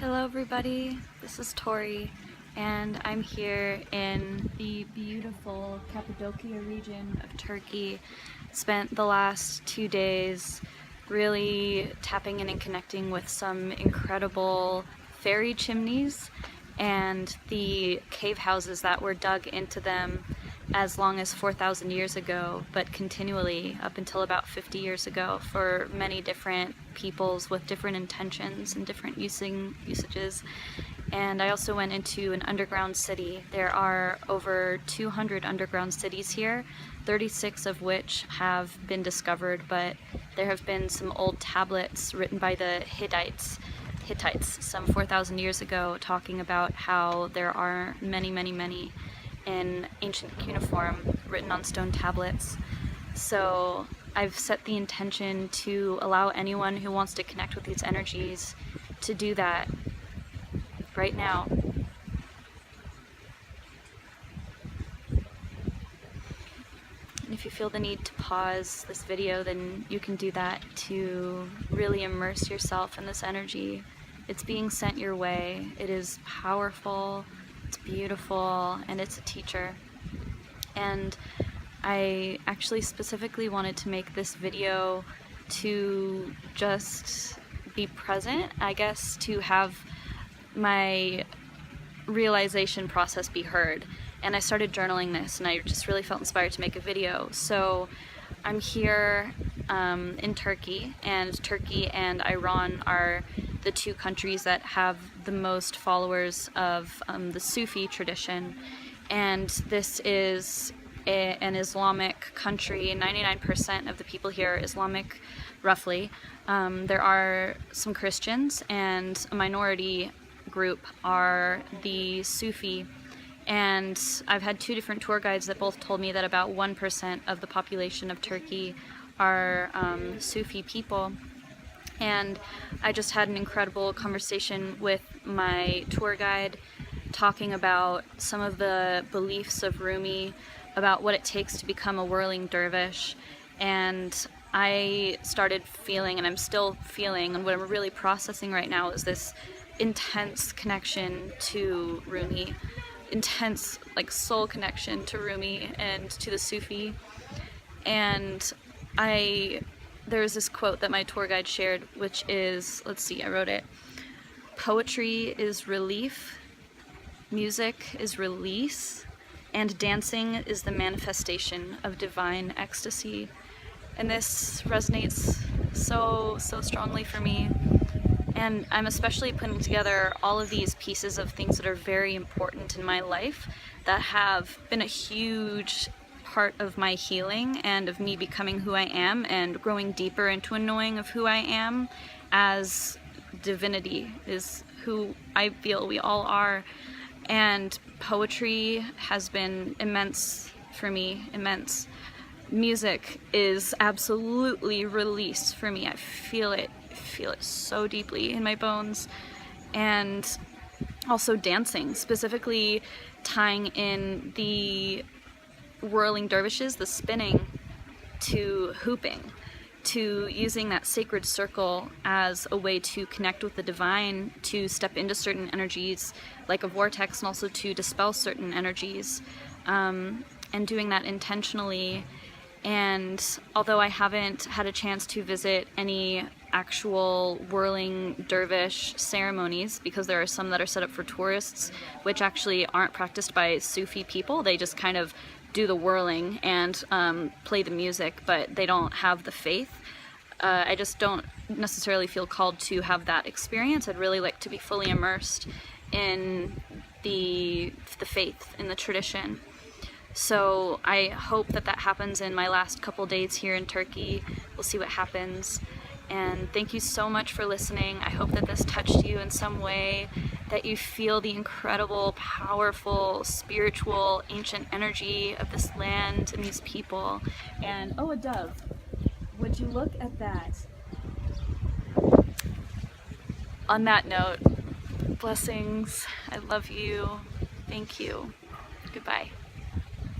Hello everybody, this is Tori and I'm here in the beautiful Cappadocia region of Turkey. Spent the last 2 days really tapping in and connecting with some incredible fairy chimneys and the cave houses that were dug into them as long as 4,000 years ago, but continually up until about 50 years ago for many different peoples with different intentions and different usages. And I also went into an underground city. There are over 200 underground cities here, 36 of which have been discovered, but there have been some old tablets written by the Hittites some 4,000 years ago talking about how there are many in ancient cuneiform written on stone tablets. So I've set the intention to allow anyone who wants to connect with these energies to do that right now. And if you feel the need to pause this video, then you can do that to really immerse yourself in this energy. It's being sent your way. It is powerful, it's beautiful, and it's a teacher. And I actually specifically wanted to make this video to just be present, I guess, to have my realization process be heard. And I started journaling this and I just really felt inspired to make a video. So I'm here in Turkey, and Turkey and Iran are the two countries that have the most followers of the Sufi tradition. And this is an Islamic country. 99% of the people here are Islamic, roughly. There are some Christians, and a minority group are the Sufi. And I've had two different tour guides that both told me that about 1% of the population of Turkey are Sufi people. And I just had an incredible conversation with my tour guide talking about some of the beliefs of Rumi, about what it takes to become a whirling dervish. And I started feeling, and I'm still feeling, and what I'm really processing right now is this intense connection to Rumi, intense like soul connection to Rumi and to the Sufi. And there's this quote that my tour guide shared, which is, let's see, I wrote it: poetry is relief, music is release, and dancing is the manifestation of divine ecstasy. And this resonates so strongly for me. And I'm especially putting together all of these pieces of things that are very important in my life that have been a huge part of my healing and of me becoming who I am and growing deeper into a knowing of who I am as divinity is who I feel we all are. And poetry has been immense for me, immense. Music is absolutely release for me. I feel it so deeply in my bones. And also dancing, specifically tying in the whirling dervishes, the spinning, to hooping, to using that sacred circle as a way to connect with the divine, to step into certain energies like a vortex, and also to dispel certain energies, and doing that intentionally. And although I haven't had a chance to visit any actual whirling dervish ceremonies, because there are some that are set up for tourists, which actually aren't practiced by Sufi people, they just kind of do the whirling and play the music, but they don't have the faith. I just don't necessarily feel called to have that experience. I'd really like to be fully immersed in the faith, in the tradition. So I hope that happens in my last couple days here in Turkey. We'll see what happens. And thank you so much for listening. I hope that this touched you in some way, that you feel the incredible, powerful, spiritual, ancient energy of this land and these people. And, oh, a dove. Would you look at that? On that note, blessings. I love you. Thank you. Goodbye.